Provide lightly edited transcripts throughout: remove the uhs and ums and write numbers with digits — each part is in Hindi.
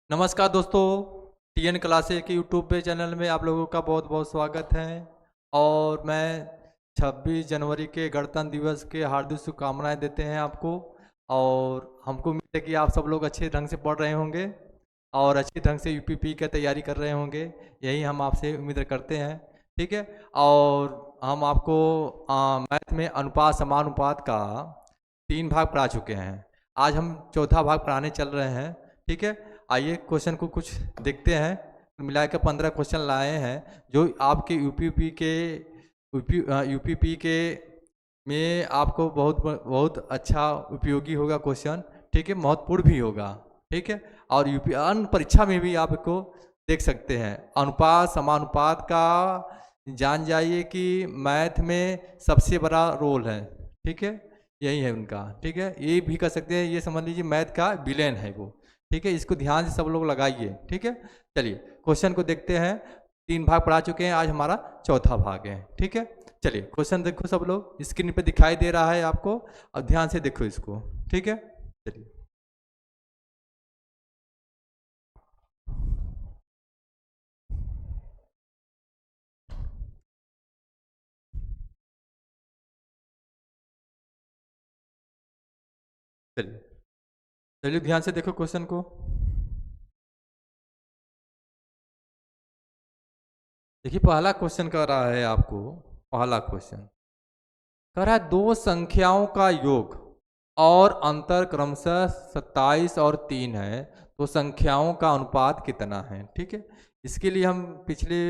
नमस्कार दोस्तों, टीएन क्लासेस के यूट्यूब पे चैनल में आप लोगों का बहुत बहुत स्वागत है। और मैं 26 जनवरी के गणतंत्र दिवस के हार्दिक शुभकामनाएं देते हैं आपको। और हमको उम्मीद है कि आप सब लोग अच्छे ढंग से पढ़ रहे होंगे और अच्छी ढंग से यूपीपी की तैयारी कर रहे होंगे। यही हम आपसे उम्मीद करते हैं। ठीक है। और हम आपको मैथ में अनुपात समानुपात का 3 भाग पढ़ा चुके हैं। आज हम चौथा भाग पढ़ाने चल रहे हैं। ठीक है। आइए क्वेश्चन को कुछ देखते हैं। मिलाकर 15 क्वेश्चन लाए हैं जो आपके यूपीपी के में आपको बहुत बहुत अच्छा उपयोगी होगा क्वेश्चन। ठीक है, महत्वपूर्ण भी होगा। ठीक है। और यूपी अन्य परीक्षा में भी आपको देख सकते हैं। अनुपात समानुपात का जान जाइए कि मैथ में सबसे बड़ा रोल है। ठीक है, यही है उनका। ठीक है, ये भी कर सकते हैं, ये समझ लीजिए मैथ का विलेन है वो। ठीक है, इसको ध्यान से सब लोग लगाइए। ठीक है, चलिए क्वेश्चन को देखते हैं। 3 भाग पढ़ा चुके हैं, आज हमारा चौथा भाग है। ठीक है, चलिए क्वेश्चन देखो सब लोग, स्क्रीन पे दिखाई दे रहा है आपको, अब ध्यान से देखो इसको। ठीक है, चलिए चलिए चलिए ध्यान से देखो क्वेश्चन को। देखिए पहला क्वेश्चन कर रहा है आपको। पहला क्वेश्चन कह रहा है दो संख्याओं का योग और अंतर क्रमशः 27 और 3 है, तो संख्याओं का अनुपात कितना है। ठीक है, इसके लिए हम पिछले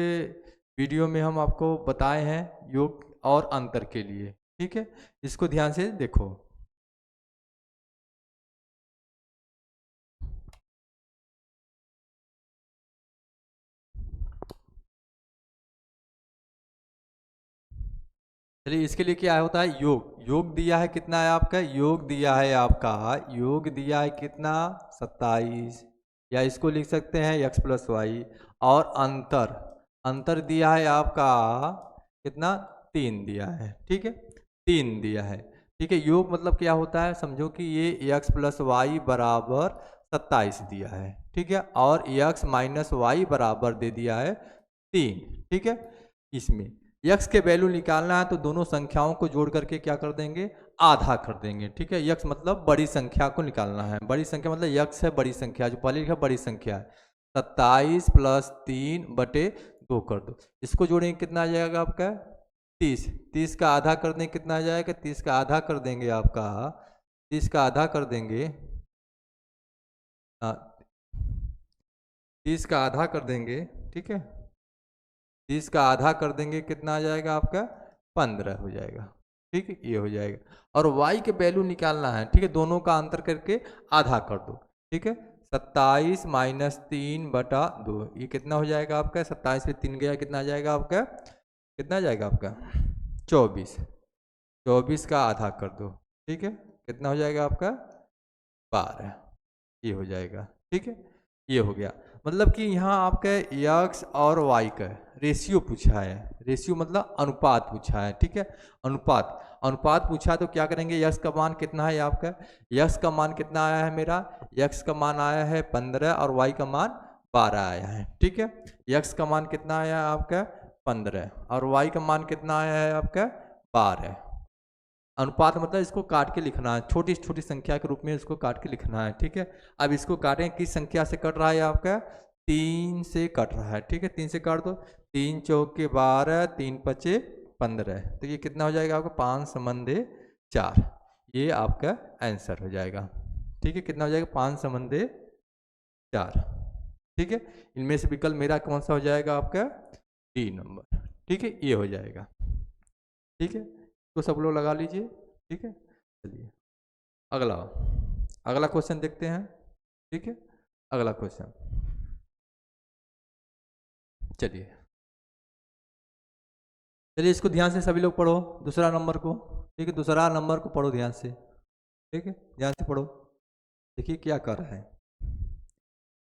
वीडियो में हम आपको बताए हैं योग और अंतर के लिए। ठीक है, इसको ध्यान से देखो। चलिए इसके लिए क्या होता है, योग योग दिया है कितना है आपका, योग दिया है आपका, योग दिया है कितना 27, या इसको लिख सकते हैं x प्लस वाई। और अंतर अंतर दिया है आपका कितना 3 दिया है। ठीक है, 3 दिया है। ठीक है, योग मतलब क्या होता है, समझो कि ये x प्लस वाई बराबर 27 दिया है। ठीक है, और x माइनस वाई बराबर दे दिया है 3। ठीक है, इसमें यक्स के वैल्यू निकालना है तो दोनों संख्याओं को जोड़ करके क्या कर देंगे, आधा कर देंगे। ठीक है, यक्स मतलब बड़ी संख्या को निकालना है। बड़ी संख्या मतलब यक्स है बड़ी संख्या, जो पहले लिखा बड़ी संख्या है। 27 प्लस 3 बटे 2 कर दो, इसको जोड़ेंगे कितना आ जाएगा आपका 30। 30 का आधा कर देंगे कितना आ जाएगा, 30 का आधा कर देंगे आपका, 30 का आधा कर देंगे 30 का आधा कर देंगे। ठीक है, 30 का आधा कर देंगे कितना आ जाएगा आपका 15 हो जाएगा। ठीक है, ये हो जाएगा। और y के वैल्यू निकालना है। ठीक है, दोनों का अंतर करके आधा कर दो। ठीक है, 27 माइनस 3 बटा 2, ये कितना हो जाएगा आपका, 27 में 3 गया कितना आ जाएगा आपका, कितना आ जाएगा आपका 24। 24 का आधा कर दो। ठीक है, कितना हो जाएगा आपका 12, ये हो जाएगा। ठीक है, ये हो गया। मतलब कि यहाँ आपका यक्स और वाई का रेशियो पूछा है। रेशियो मतलब अनुपात पूछा है। ठीक है, अनुपात अनुपात पूछा है तो क्या करेंगे, यक्स का मान कितना है आपका, यक्स का मान कितना आया है मेरा, यक्स का मान आया है 15 और वाई का मान 12 आया है। ठीक है, यक्स का मान कितना आया है आपका 15 और वाई का मान कितना आया है आपका 12। अनुपात मतलब इसको काट के लिखना है, छोटी छोटी संख्या के रूप में इसको काट के लिखना है। ठीक है, अब इसको काटें, किस संख्या से कट रहा है आपका 3 से कट रहा है। ठीक है, 3 से काट दो, 3 चौके 12, 3 पचे 15, तो ये कितना हो जाएगा आपका 5 समंदे 4, ये आपका आंसर हो जाएगा। ठीक है, कितना हो जाएगा 5 समंदे 4। ठीक है, इनमें से विकल्प मेरा कौन सा हो जाएगा आपका डी नंबर। ठीक है, ये हो जाएगा। ठीक है, तो सब लोग लगा लीजिए। ठीक है, चलिए अगला अगला क्वेश्चन देखते हैं। ठीक है, अगला क्वेश्चन चलिए चलिए इसको ध्यान से सभी लोग पढ़ो, दूसरा नंबर को। ठीक है, दूसरा नंबर को पढ़ो ध्यान से। ठीक है, ध्यान से पढ़ो। देखिए क्या कर रहा है,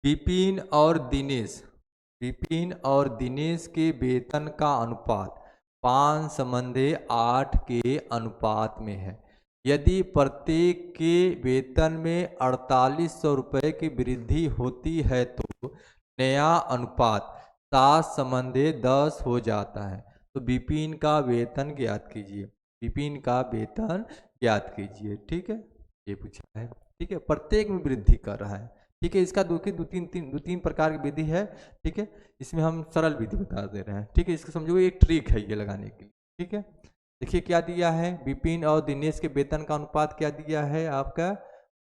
विपिन और दिनेश, विपिन और दिनेश के वेतन का अनुपात 5 संबंधे 8 के अनुपात में है। यदि प्रत्येक के वेतन में 4800 रुपये की वृद्धि होती है तो नया अनुपात 7:10 हो जाता है। तो विपिन का वेतन ज्ञात कीजिए। विपिन का वेतन ज्ञात कीजिए। ठीक है, ये पूछा है। ठीक है, प्रत्येक में वृद्धि कर रहा है। ठीक है, इसका दो तीन प्रकार की विधि है। ठीक है, इसमें हम सरल विधि बता दे रहे हैं। ठीक है, इसको समझो, एक ट्रिक है ये लगाने के लिए। ठीक है, देखिए क्या दिया है, विपिन और दिनेश के वेतन का अनुपात क्या दिया है आपका,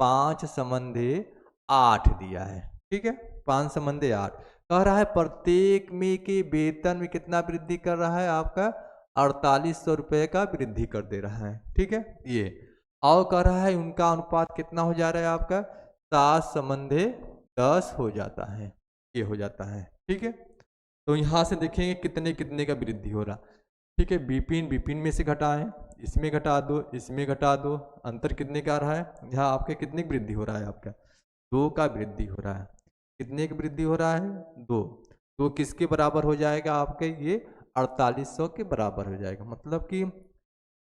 5:8 दिया है। ठीक है, 5:8 कह रहा है प्रत्येक में के वेतन में कितना वृद्धि कर रहा है आपका, 4800 रुपये का वृद्धि कर दे रहा है। ठीक है, ये और कह रहा है उनका अनुपात कितना हो जा रहा है आपका, 7:10 हो जाता है। ये हो जाता है। ठीक है, तो यहाँ से देखेंगे कितने कितने का वृद्धि हो रहा। ठीक है, विपिन में से घटाएं, इसमें घटा दो, इसमें घटा दो, अंतर कितने का आ रहा है, यहाँ आपके कितने की वृद्धि हो रहा है आपका, 2 का वृद्धि हो रहा है। कितने की वृद्धि हो रहा है, 2। तो किसके बराबर हो जाएगा आपके, ये 4800 के बराबर हो जाएगा। मतलब कि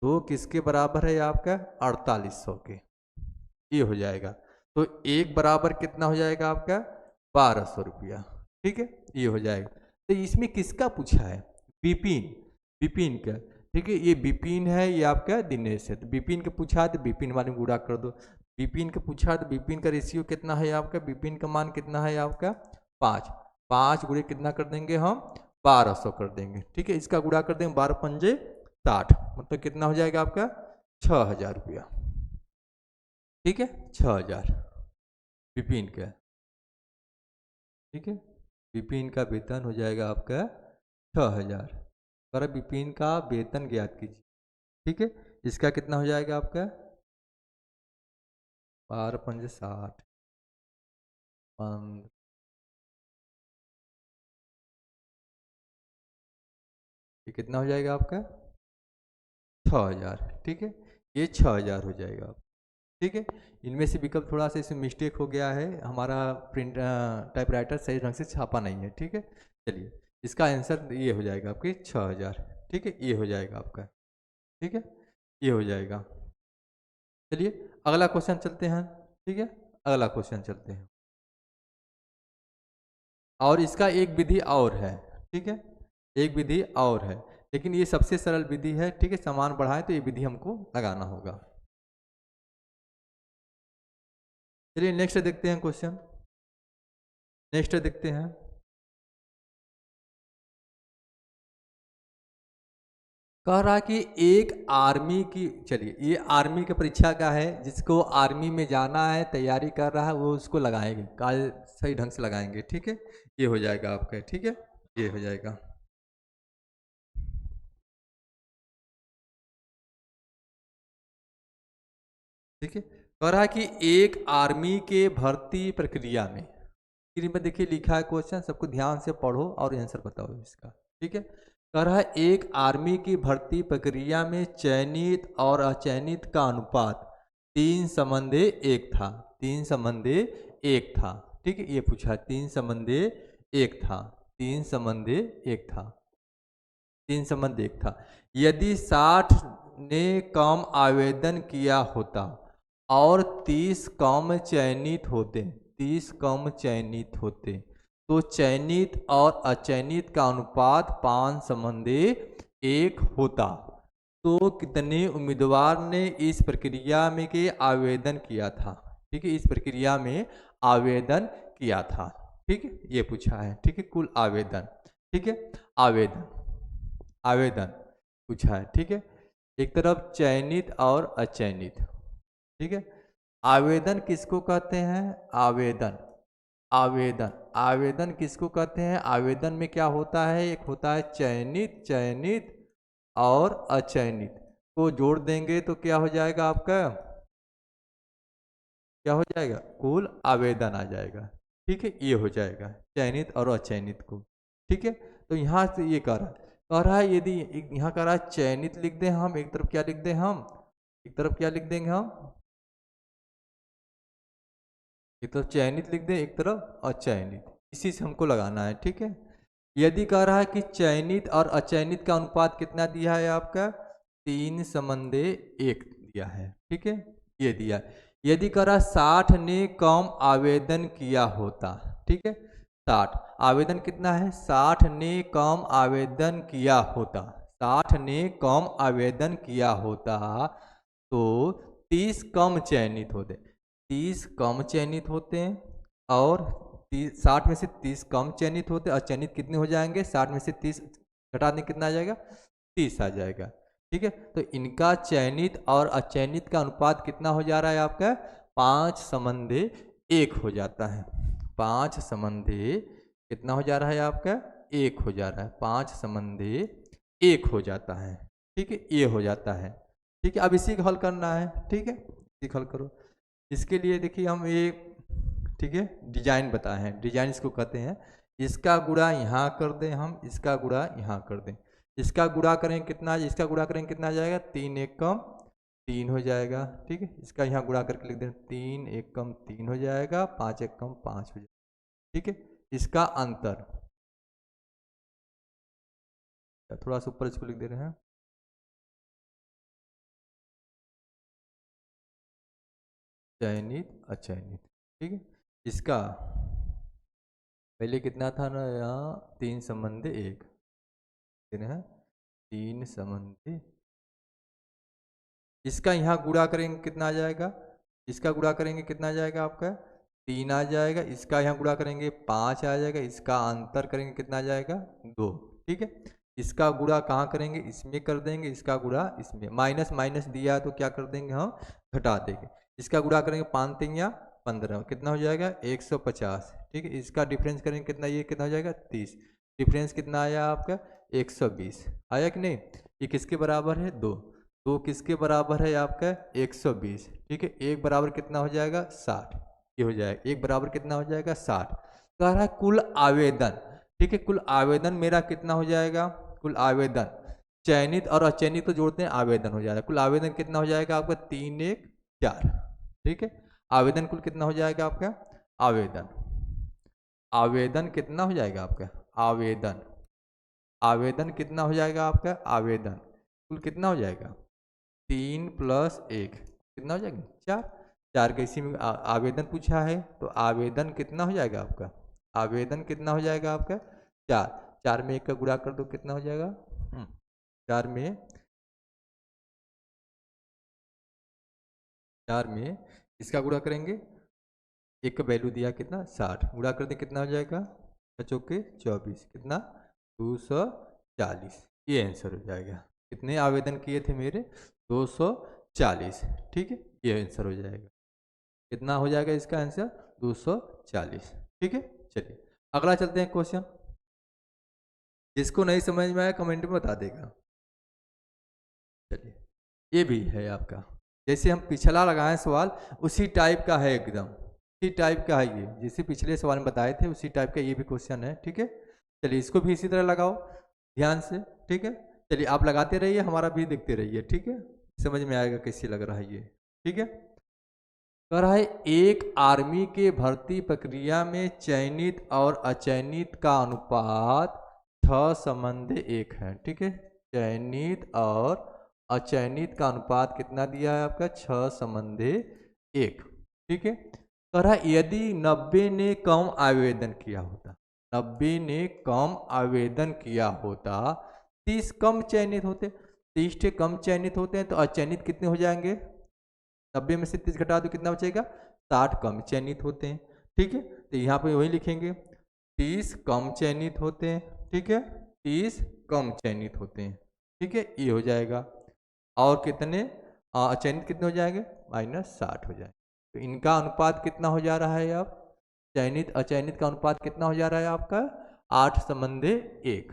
2 किसके बराबर है आपका, 4800 के, ये हो जाएगा। तो 1 बराबर कितना हो जाएगा आपका, 1200 रुपया। ठीक है, ये हो जाएगा। तो इसमें किसका पूछा है, विपिन का। ठीक है, ये विपिन है, ये आपका दिनेश है। तो विपिन का पूछा है तो विपिन वाले में गुणा कर दो। विपिन का पूछा है तो विपिन का रेशियो कितना है आपका, विपिन का मान कितना है आपका, 5। 5 गुणे कितना कर देंगे हम, 1200 कर देंगे। ठीक है, इसका गुणा कर देंगे, 12×5 = 60, मतलब कितना हो जाएगा आपका, 6000 रुपया। ठीक है, 6000 विपिन का। ठीक है, विपिन का वेतन हो जाएगा आपका 6000। पर विपिन का वेतन ज्ञात कीजिए। ठीक है, इसका कितना हो जाएगा आपका, 12×5 = 60। ये कितना हो जाएगा आपका, 6000। ठीक है, ये 6000 हो जाएगा। ठीक है, इनमें से विकल्प थोड़ा सा इसमें मिस्टेक हो गया है, हमारा प्रिंट टाइपराइटर सही ढंग से छापा नहीं है। ठीक है, चलिए इसका आंसर ये हो जाएगा आपके 6000। ठीक है, ये हो जाएगा आपका। ठीक है, ये हो जाएगा। चलिए अगला क्वेश्चन चलते हैं। ठीक है, अगला क्वेश्चन चलते हैं। और इसका एक विधि और है। ठीक है, एक विधि और है, लेकिन ये सबसे सरल विधि है। ठीक है, समान बढ़ाएं तो ये विधि हमको लगाना होगा। चलिए नेक्स्ट देखते हैं क्वेश्चन। नेक्स्ट देखते हैं। कह रहा कि एक आर्मी की, चलिए ये आर्मी की परीक्षा का है, जिसको आर्मी में जाना है, तैयारी कर रहा है, वो उसको लगाएंगे, काल सही ढंग से लगाएंगे। ठीक है, ये हो जाएगा आपका। ठीक है, ये हो जाएगा। ठीक है, कह रहा है कि एक आर्मी के भर्ती प्रक्रिया में, स्क्रीन में देखिए लिखा है क्वेश्चन, सबको ध्यान से पढ़ो और आंसर बताओ इसका। ठीक है, कह रहा है एक आर्मी की भर्ती प्रक्रिया में चयनित और अचयनित का अनुपात 3:1 था। 3:1 था। ठीक है, ये पूछा 3:1 था। 3:1 था। 3:1 था। यदि 60 ने कम आवेदन किया होता और 30 कम चयनित होते, 30 कम चयनित होते, तो चयनित और अचयनित का अनुपात 5:1 होता। तो कितने उम्मीदवार ने इस प्रक्रिया में के आवेदन किया था। ठीक है, इस प्रक्रिया में आवेदन किया था। ठीक है, ये पूछा है। ठीक है, कुल आवेदन। ठीक है, आवेदन आवेदन पूछा है। ठीक है, एक तरफ चयनित और अचयनित। ठीक है, आवेदन किसको कहते हैं, आवेदन आवेदन आवेदन किसको कहते हैं, आवेदन में क्या होता है, एक होता है चयनित, चयनित और अचयनित को जोड़ देंगे तो क्या हो जाएगा आपका, क्या हो जाएगा, कुल आवेदन आ जाएगा। ठीक है, ये हो जाएगा चयनित और अचयनित को। ठीक है, तो यहाँ से ये कह रहा है यदि यहाँ कह रहा है चयनित लिख दें हम, एक तरफ क्या लिख दें हम, एक तरफ क्या लिख देंगे हम, एक तरफ चयनित लिख दें, एक तरफ अचयनित, इसी से हमको लगाना है। ठीक है, यदि कह रहा है कि चयनित और अचयनित का अनुपात कितना दिया है आपका, 3:1 दिया है, ठीक है, ये दिया। यदि करा 60 ने कम आवेदन किया होता, ठीक है, 60 आवेदन कितना है, 60 ने कम आवेदन किया होता, 60 ने कम आवेदन किया होता तो 30 कम चयनित होते, 30 कम चयनित होते हैं और 60 में से 30 कम चयनित होते, अचयनित कितने हो जाएंगे, 60 में से 30 घटा दें कितना आ जाएगा, 30 आ जाएगा, ठीक है। तो इनका चयनित और अचयनित का अनुपात कितना हो जा रहा है आपका, 5:1 हो जाता है, 5:1 कितना हो जा रहा है आपका, 1 हो जा रहा है, 5:1 हो जाता है, ठीक है, ये हो जाता है, ठीक है। अब इसी का हल करना है, ठीक है, इसी का हल करो। इसके लिए देखिए हम एक, ठीक है, डिजाइन बताए हैं, डिजाइन इसको कहते हैं। इसका गुणा यहाँ कर दें हम, इसका गुणा यहाँ कर दें, इसका गुणा करें कितना, इसका गुणा करें कितना आ जाएगा, 3 1 कम 3 हो जाएगा, ठीक है। इसका यहाँ गुणा करके लिख दें, 3 1 कम 3 हो जाएगा, 5 1 कम 5 हो जाएगा, ठीक है। इसका अंतर थोड़ा सा ऊपर इसको लिख दे रहे हैं, चयनित अचयनित, ठीक है। इसका पहले कितना था ना, यहाँ 3:1 है, 3:1, इसका यहाँ गुणा करेंगे कितना आ जाएगा, इसका गुणा करेंगे कितना आ जाएगा आपका, 3 आ जाएगा, इसका यहाँ गुणा करेंगे 5 आ जाएगा, इसका अंतर करेंगे कितना आ जाएगा, 2, ठीक है। इसका गुणा कहाँ करेंगे, इसमें कर देंगे, इसका गुणा इसमें, माइनस माइनस दिया तो क्या कर देंगे हम, घटा देंगे। इसका गुणा करेंगे 5 3 या 15, कितना हो जाएगा 150, ठीक है। इसका डिफरेंस करेंगे कितना, ये कितना हो जाएगा 30, डिफरेंस कितना आया आपका 120, आया कि नहीं। ये किसके बराबर है, 2, 2 किसके बराबर है आपका 120, ठीक है। 1 बराबर कितना हो जाएगा 60, ये हो जाएगा 1 बराबर कितना हो जाएगा 60। कह रहा है कुल आवेदन, ठीक है, कुल आवेदन मेरा कितना हो जाएगा, कुल आवेदन चयनित और अचयनित को जोड़ते हैं आवेदन हो जाएगा, कुल आवेदन कितना हो जाएगा आपका 3 1 4, ठीक है। आवेदन कुल कितना हो जाएगा आपका, आवेदन, आवेदन कितना हो जाएगा आपका, आवेदन, आवेदन कितना हो जाएगा आपका, आवेदन कुल कितना हो जाएगा, 3 + 1 कितना हो जाएगा 4, 4 का इसी में आवेदन पूछा है, तो आवेदन कितना हो जाएगा आपका, आवेदन कितना हो जाएगा आपका 4, 4 में 1 का गुणा कर दो कितना हो जाएगा, 4 में इसका गुणा करेंगे, एक का वैल्यू दिया कितना 60, गुणा कर दे कितना हो जाएगा, 5 24 कितना 240, ये आंसर हो जाएगा। कितने आवेदन किए थे मेरे, 240, ठीक है, ये आंसर हो जाएगा। कितना हो जाएगा इसका आंसर 240, ठीक है। चलिए अगला चलते हैं क्वेश्चन, जिसको नहीं समझ में आया कमेंट में बता देगा। चलिए ये भी है आपका, जैसे हम पिछला लगाए सवाल उसी टाइप का है, एकदम इसी टाइप का है ये, जैसे पिछले सवाल में बताए थे उसी टाइप का ये भी क्वेश्चन है, ठीक है। चलिए इसको भी इसी तरह लगाओ ध्यान से, ठीक है। चलिए आप लगाते रहिए, हमारा भी देखते रहिए, ठीक है, समझ में आएगा कैसे लग रहा है ये, ठीक है। कह रहा है एक आर्मी के भर्ती प्रक्रिया में चयनित और अचयनित का अनुपात 6:1 है, ठीक है। चयनित और अचयनित का अनुपात कितना दिया है आपका 6:1, ठीक है। कह रहा है यदि 90 ने कम आवेदन किया होता, 90 ने कम आवेदन किया होता, 30 कम चयनित होते, 30 के कम चयनित होते हैं तो अचयनित कितने हो जाएंगे, 90 में से 30 घटा दो कितना बचेगा, 60 कम चयनित होते हैं, ठीक है। तो यहाँ पे वही लिखेंगे 30 कम चयनित होते हैं, ठीक है, 30 कम चयनित होते हैं, ठीक है, ये हो जाएगा। और कितने अचयनित कितने हो जाएंगे, -60 हो जाएंगे। तो इनका अनुपात कितना हो जा रहा है, अब चयनित अचयनित का अनुपात कितना हो जा रहा है आपका 8:1,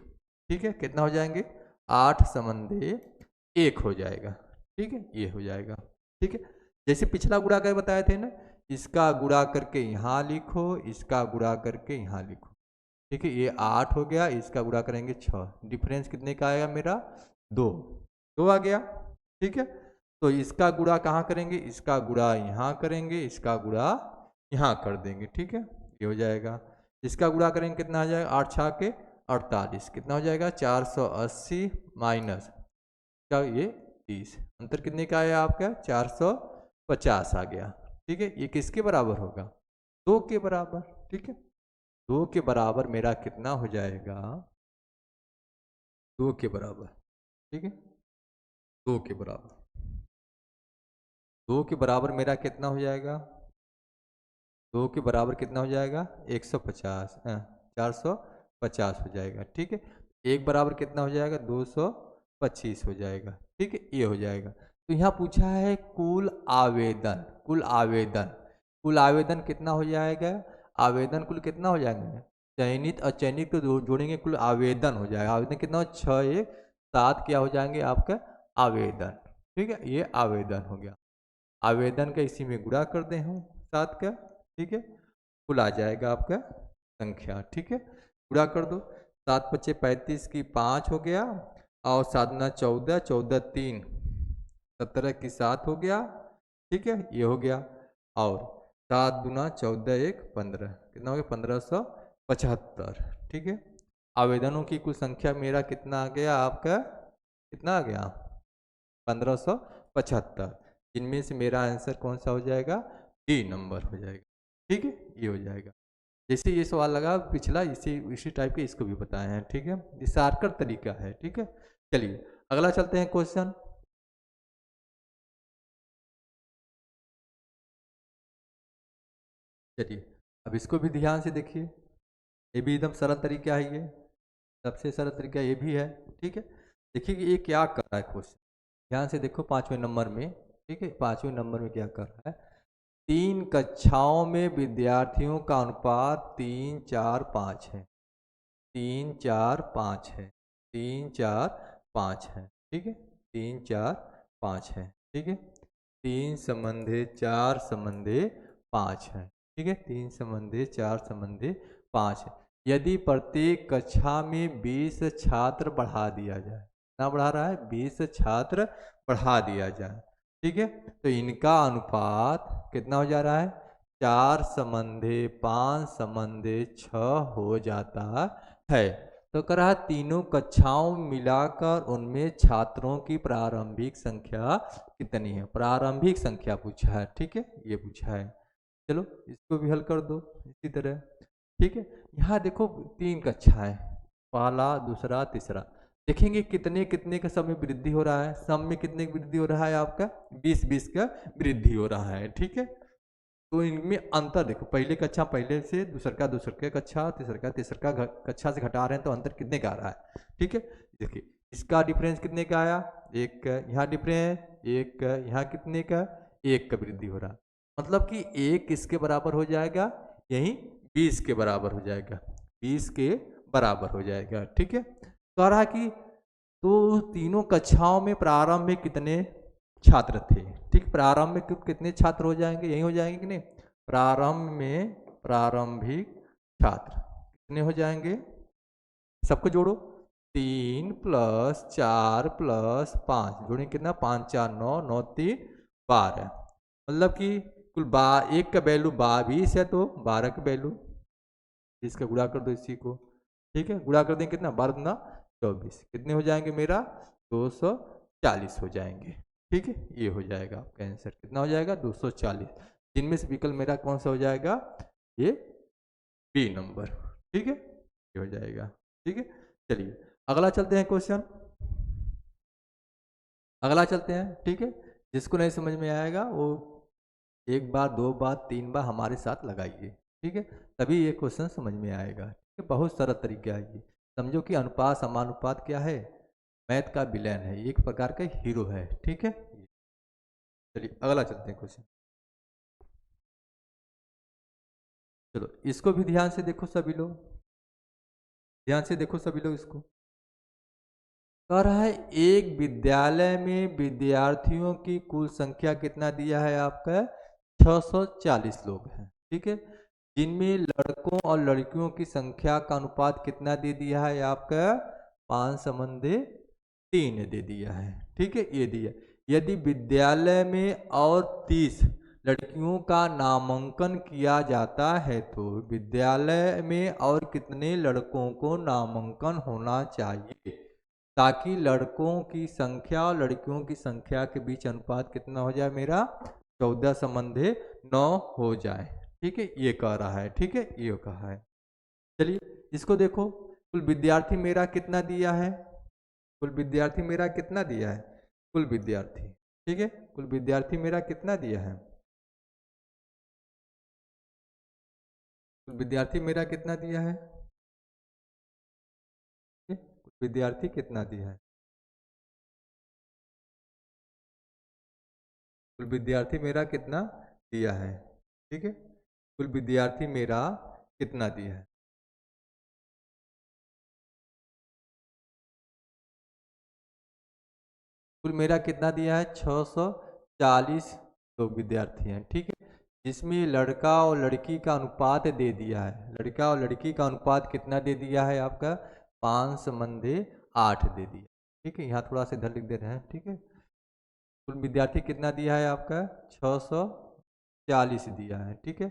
ठीक है, कितना हो जाएंगे 8:1 हो जाएगा, ठीक है, ये हो जाएगा, ठीक है। जैसे पिछला गुणा कर बताए थे ना, इसका गुणा करके यहाँ लिखो, इसका गुणा करके यहाँ लिखो, ठीक है, ये 8 हो गया, इसका गुणा करेंगे 6, डिफरेंस कितने का आएगा मेरा 2 आ गया, ठीक है। तो इसका गुणा कहाँ करेंगे, इसका गुणा यहाँ करेंगे, इसका गुणा यहाँ कर देंगे, ठीक है, ये हो जाएगा। इसका गुणा करेंगे कितना आ जाएगा 8 6 48, कितना हो जाएगा 480 माइनस का ये 30, अंतर कितने का आया आपका 450 आ गया। ठीक है, ये किसके बराबर होगा 2 के बराबर। ठीक है, 2 के बराबर मेरा कितना हो जाएगा 2 के बराबर। ठीक है, 2 के बराबर, 2 के बराबर मेरा कितना हो जाएगा 2 के बराबर कितना हो जाएगा 150, 450 हो जाएगा। ठीक है, 1 बराबर कितना हो जाएगा 225 हो जाएगा। ठीक है, ये हो जाएगा। तो यहाँ पूछा है कुल आवेदन, कुल आवेदन, कुल आवेदन कितना हो जाएगा, आवेदन कुल कितना हो जाएगा, चयनित अचयनित को जोड़ेंगे कुल आवेदन हो जाएगा। आवेदन कितना हो 6 1 7 क्या हो जाएंगे आपका आवेदन। ठीक है, ये आवेदन हो गया। आवेदन का इसी में गुणा कर दें हम 7 का। ठीक है, कुल आ जाएगा आपका संख्या। ठीक है, गुणा कर दो, 7 पच्चे 35 की 5 हो गया, और 7 दूना 14, 14 3 17 की 7 हो गया। ठीक है, ये हो गया, और 7 दूना 14 1 15, कितना हो गया 1575। ठीक है, आवेदनों की कुल संख्या मेरा कितना आ गया आपका, कितना आ गया 1575, जिनमें से मेरा आंसर कौन सा हो जाएगा डी नंबर हो जाएगा। ठीक है, ये हो जाएगा। जैसे ये सवाल लगा पिछला, इसी टाइप के इसको भी बताए हैं। ठीक है, ये शार्टकट तरीका है। ठीक है, चलिए अगला चलते हैं क्वेश्चन। चलिए अब इसको भी ध्यान से देखिए, ये भी एकदम सरल तरीका है, ये सबसे सरल तरीका ये भी है। ठीक है, देखिए कि ये क्या कर रहा है क्वेश्चन, ध्यान से देखो 5वें नंबर में। ठीक है, 5वें नंबर में क्या कर रहा है, 3 कक्षाओं में विद्यार्थियों का अनुपात 3 4 5 है, 3 4 5 है, 3 4 5 है। ठीक है, 3 4 5 है। ठीक है, 3 संबंधे 4 संबंधे 5 है। ठीक है, 3 संबंधे 4 संबंधे 5 है। यदि प्रत्येक कक्षा में 20 छात्र बढ़ा दिया जाए, कितना बढ़ा रहा है 20 छात्र बढ़ा दिया जाए। ठीक है, तो इनका अनुपात कितना हो जा रहा है 4 संबंधे 5 संबंधे 6 हो जाता है। तो कह रहा है तीनों कक्षाओं मिलाकर उनमें छात्रों की प्रारंभिक संख्या कितनी है, प्रारंभिक संख्या पूछा है। ठीक है, ये पूछा है। चलो इसको भी हल कर दो इसी तरह। ठीक है, यहाँ देखो 3 कक्षाएं, पहला दूसरा तीसरा, देखेंगे कितने कितने का सब में वृद्धि हो रहा है, सब में कितने की वृद्धि हो रहा है आपका 20 20 का वृद्धि हो रहा है। ठीक है, तो इनमें अंतर देखो, पहले कक्षा पहले से, दूसर का कक्षा, तीसर का कक्षा से घटा रहे हैं, तो अंतर कितने का आ रहा है। ठीक है, देखिए इसका डिफरेंस कितने का आया, एक यहाँ डिफरेंस, एक यहाँ कितने का, एक का वृद्धि हो रहा, मतलब कि एक किसके बराबर हो जाएगा, यही 20 के बराबर हो जाएगा, 20 के बराबर हो जाएगा। ठीक है, कह रहा कि तो तीनों कक्षाओं में प्रारंभ में कितने छात्र थे। ठीक, प्रारंभ में कितने छात्र हो जाएंगे, यही हो जाएंगे कि नहीं, प्रारंभ में प्रारंभिक छात्र कितने हो जाएंगे, सबको जोड़ो, 3 + 4 + 5 जोड़ेंगे कितना 5 4 9 9 3 12, मतलब कि कुल एक का वैल्यू 22 है, तो 12 का वैल्यू, इसका गुणा कर दो इसी को। ठीक है, गुणा कर देंगे कितना 12 दूना 24, कितने हो जाएंगे मेरा 240 हो जाएंगे। ठीक है, ये हो जाएगा आपका आंसर, कितना हो जाएगा 240, जिनमें से विकल्प मेरा कौन सा हो जाएगा, ये बी नंबर। ठीक है, ये हो जाएगा। ठीक है, चलिए अगला चलते हैं क्वेश्चन, अगला चलते हैं। ठीक है, जिसको नहीं समझ में आएगा वो 1 बार 2 बार 3 बार हमारे साथ लगाइए। ठीक है, तभी ये क्वेश्चन समझ में आएगा। ठीक है, बहुत सरल तरीका है ये, समझो कि अनुपात समानुपात क्या है, मैथ का विलेन है, एक प्रकार का हीरो है। ठीक है, चलिए अगला चलते हैं क्वेश्चन। चलो इसको भी ध्यान से देखो सभी लोग, ध्यान से देखो सभी लोग, इसको कह रहा है एक विद्यालय में विद्यार्थियों की कुल संख्या कितना दिया है आपका 640 लोग हैं। ठीक है, जिनमें लड़कों और लड़कियों की संख्या का अनुपात कितना दे दिया है आपका 5:3 दे दिया है। ठीक है, ये दिया, यदि विद्यालय में और 30 लड़कियों का नामांकन किया जाता है तो विद्यालय में और कितने लड़कों को नामांकन होना चाहिए। ताकि लड़कों की संख्या और लड़कियों की संख्या के बीच अनुपात कितना हो जाए मेरा 14 संबंधे 9 हो जाए। ठीक है, ये कह रहा है। ठीक है, ये कहा है। चलिए इसको देखो, कुल विद्यार्थी मेरा कितना दिया है, कुल विद्यार्थी मेरा कितना दिया है, कुल विद्यार्थी। ठीक है, कुल विद्यार्थी मेरा कितना दिया है, कुल विद्यार्थी मेरा कितना दिया है, कुल विद्यार्थी कितना दिया है, कुल विद्यार्थी मेरा कितना दिया है। ठीक है, कुल विद्यार्थी मेरा कितना दिया है, कुल मेरा कितना दिया है 640 लोग विद्यार्थी हैं। ठीक है, जिसमें लड़का और लड़की का अनुपात दे दिया है, लड़का और लड़की का अनुपात कितना दे दिया है आपका 5:8 दे दिया। ठीक है, यहाँ थोड़ा सा इधर लिख दे रहे हैं। ठीक है, कुल विद्यार्थी कितना दिया है आपका 640 दिया है। ठीक है,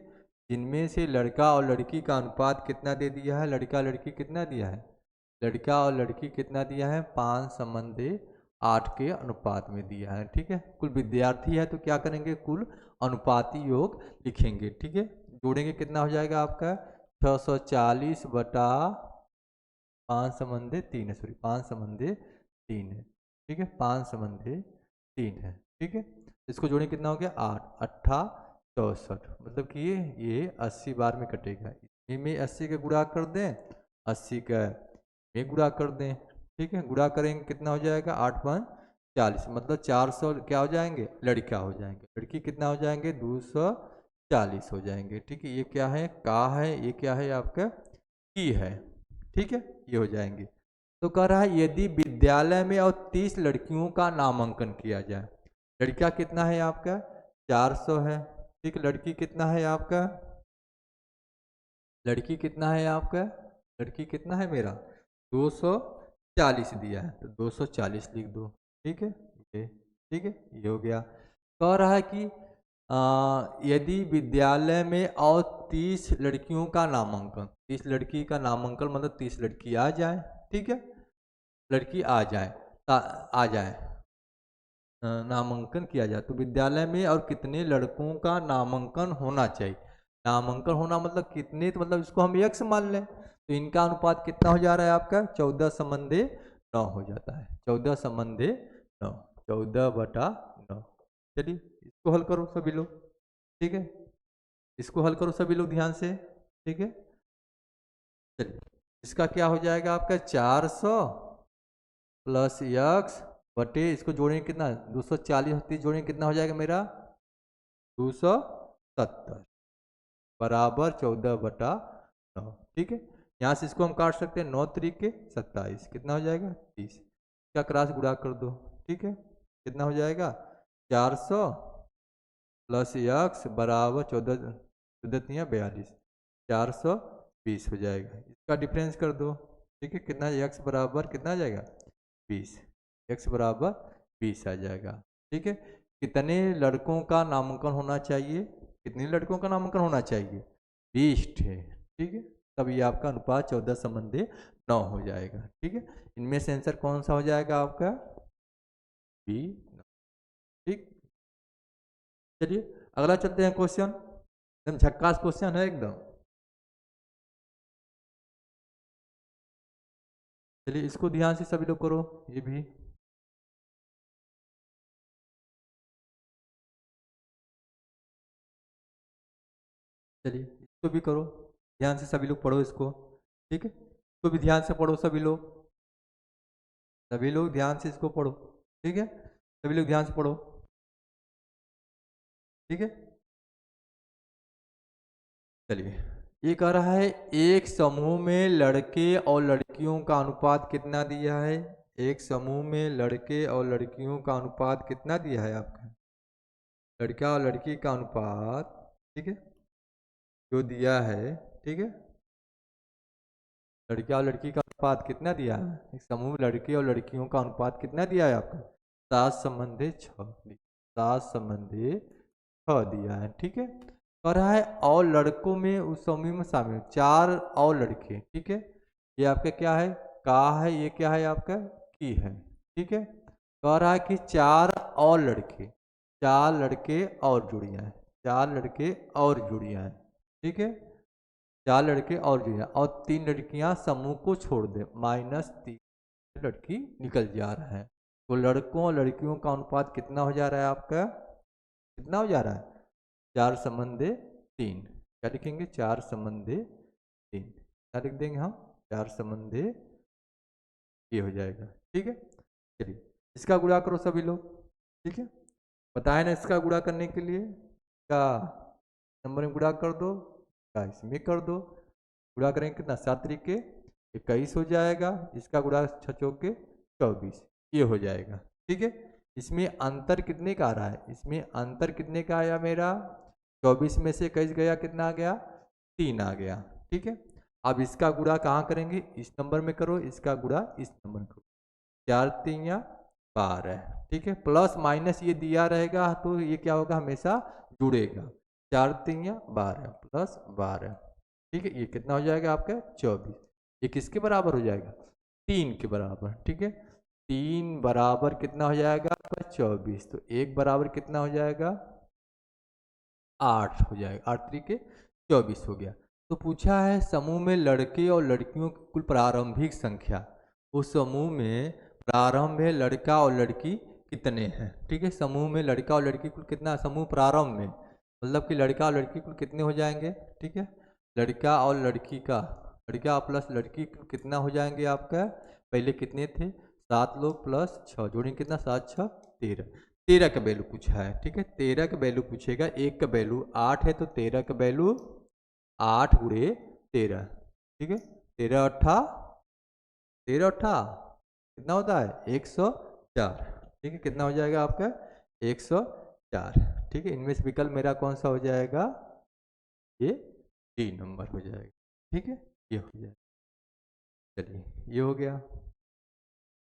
जिनमें से लड़का और लड़की का अनुपात कितना दे दिया है, लड़का लड़की कितना दिया है, लड़का और लड़की कितना दिया है 5:8 के अनुपात में दिया है। ठीक है, कुल विद्यार्थी है तो क्या करेंगे, कुल अनुपाती योग लिखेंगे। ठीक है, जोड़ेंगे कितना हो जाएगा आपका 640 बटा 5:3 सॉरी 5:3 है। ठीक है, 5:3 है। ठीक है, इसको जोड़ें कितना हो गया 8 8 64, मतलब कि ये 80 बार में कटेगा। में 80 का गुणा कर दें, 80 का में गुणा कर दें। ठीक है, गुणा करेंगे कितना हो जाएगा 8×5 = 40, मतलब 400 क्या हो जाएंगे, लड़का हो जाएंगे, लड़की कितना हो जाएंगे 240 हो जाएंगे। ठीक है, ये क्या है का है, ये क्या है आपका की है। ठीक है, ये हो जाएंगे। तो कह रहा है यदि विद्यालय में और 30 लड़कियों का नामांकन किया जाए, लड़का कितना है आपका 400 है। ठीक, लड़की कितना है आपका, लड़की कितना है आपका, लड़की कितना है मेरा 240 दिया है, तो 240 लिख दो। ठीक है, ये ठीक है, ये हो गया। कह रहा है कि यदि विद्यालय में और 30 लड़कियों का नामांकन, 30 लड़की का नामांकन मतलब 30 लड़की आ जाए। ठीक है, लड़की आ जाए, आ जाए नामांकन किया जाए, तो विद्यालय में और कितने लड़कों का नामांकन होना चाहिए। नामांकन होना मतलब कितने, तो मतलब इसको हम x मान लें, तो इनका अनुपात कितना हो जा रहा है आपका 14:9 हो जाता है। 14:9, 14/9। चलिए इसको हल करो सभी लोग। ठीक है, इसको हल करो सभी लोग ध्यान से। ठीक है, चलिए इसका क्या हो जाएगा आपका 400 प्लस x बटे, इसको जोड़ेंगे कितना 240 होती जोड़ेंगे कितना हो जाएगा मेरा 270 बराबर 14/9। ठीक है, यहाँ से इसको हम काट सकते हैं 9 तरीके 27, कितना हो जाएगा 30, क्या क्रॉस गुणा कर दो। ठीक है, कितना हो जाएगा 400 प्लस x बराबर 14×42, 420 हो जाएगा। इसका डिफरेंस कर दो। ठीक है, कितना x बराबर कितना आ जाएगा 20, x बराबर 20 आ जाएगा। ठीक है, कितने लड़कों का नामांकन होना चाहिए, कितने लड़कों का नामांकन होना चाहिए 20 थे। ठीक है, तब ये आपका अनुपात 14:9 हो जाएगा। ठीक है, इनमें से आंसर कौन सा हो जाएगा आपका बी। ठीक, चलिए अगला चलते हैं क्वेश्चन, एकदम झक्कास क्वेश्चन है एकदम। चलिए इसको ध्यान से सभी लोग करो, ये भी चलिए इसको भी करो ध्यान से, सभी लोग पढ़ो इसको। ठीक है, इसको भी ध्यान से पढ़ो सभी लोग, सभी लोग ध्यान से इसको पढ़ो। ठीक है, सभी लोग ध्यान से पढ़ो। ठीक है, चलिए ये कह रहा है एक समूह में लड़के और लड़कियों का अनुपात कितना दिया है, एक समूह में लड़के और लड़कियों का अनुपात कितना दिया है आपका, लड़का और लड़की का अनुपात। ठीक है, जो दिया है। ठीक है, लड़का और लड़की का अनुपात कितना दिया है, एक समूह में लड़के और लड़कियों का अनुपात कितना दिया है आपका 7:6, 7:6 दिया है। ठीक है, कह रहा है और लड़कों में उस समूह में शामिल 4 और लड़के। ठीक है, ये आपका क्या है का है, ये क्या है आपका लड़की है, ठीक है। कह रहा है कि 4 और लड़के, 4 लड़के और जुड़ियाँ हैं, 4 लड़के और जुड़ियाँ हैं, ठीक है। 4 लड़के और जुड़ियाँ और 3 लड़कियां समूह को छोड़ दे, -3 लड़की निकल जा रहा है। तो लड़कों और लड़कियों का अनुपात कितना हो जा रहा है आपका, कितना हो जा रहा है? 4 संबंधे 3। क्या लिखेंगे? 4 संबंधे 3। क्या लिख देंगे हम? 4 संबंधे ये हो जाएगा, ठीक है। चलिए इसका गुणा करो सभी लोग, ठीक है। बताए ना इसका गुणा करने के लिए, का नंबर में गुणा कर दो, का इसमें कर दो। गुणा करेंगे कितना? 7 तरीके 21 हो जाएगा। इसका गुणा 6 चौके 24, ये हो जाएगा, ठीक है। इसमें अंतर कितने का आ रहा है? इसमें अंतर कितने का आया मेरा? 24 में से 21 गया, कितना आ गया? 3 आ गया, ठीक है। अब इसका गुणा कहाँ करेंगे? इस नंबर में करो, इसका गुणा इस नंबर में करो। 4 3 12, ठीक है। प्लस माइनस ये दिया रहेगा तो ये क्या होगा? हमेशा जुड़ेगा। 4 3 12 प्लस 12, ठीक है। ये कितना हो जाएगा आपका? 24। ये किसके बराबर हो जाएगा? 3 के बराबर, ठीक है। 3 बराबर कितना हो जाएगा आपका? 24। तो 1 बराबर कितना हो जाएगा? 8 हो जाएगा। 8 तरीके 24 हो गया। तो पूछा है समूह में लड़के और लड़कियों की कुल प्रारंभिक संख्या। उस समूह में प्रारंभ में लड़का और लड़की कितने हैं, ठीक है। समूह में लड़का और लड़की कुल कितना? समूह प्रारंभ में मतलब कि लड़का और लड़की कुल कितने हो जाएंगे, ठीक है। लड़का और लड़की का, लड़का प्लस लड़की कितना हो जाएंगे आपका? पहले कितने थे? 7 लोग प्लस 6 जोड़ेंगे कितना? 7 6 13। 13 का वैल्यू पूछा है, ठीक है। 13 का वैल्यू पूछेगा। एक का वैल्यू 8 है तो 13 का वैल्यू 8 गुणे 13, ठीक है। 13 अट्ठा 13 अट्ठा कितना होता है? 104, ठीक है। कितना हो जाएगा आपका? 104, ठीक है। इनमें से विकल्प मेरा कौन सा हो जाएगा? ये डी नंबर हो जाएगा, ठीक है। ये हो जाएगा। चलिए ये हो गया।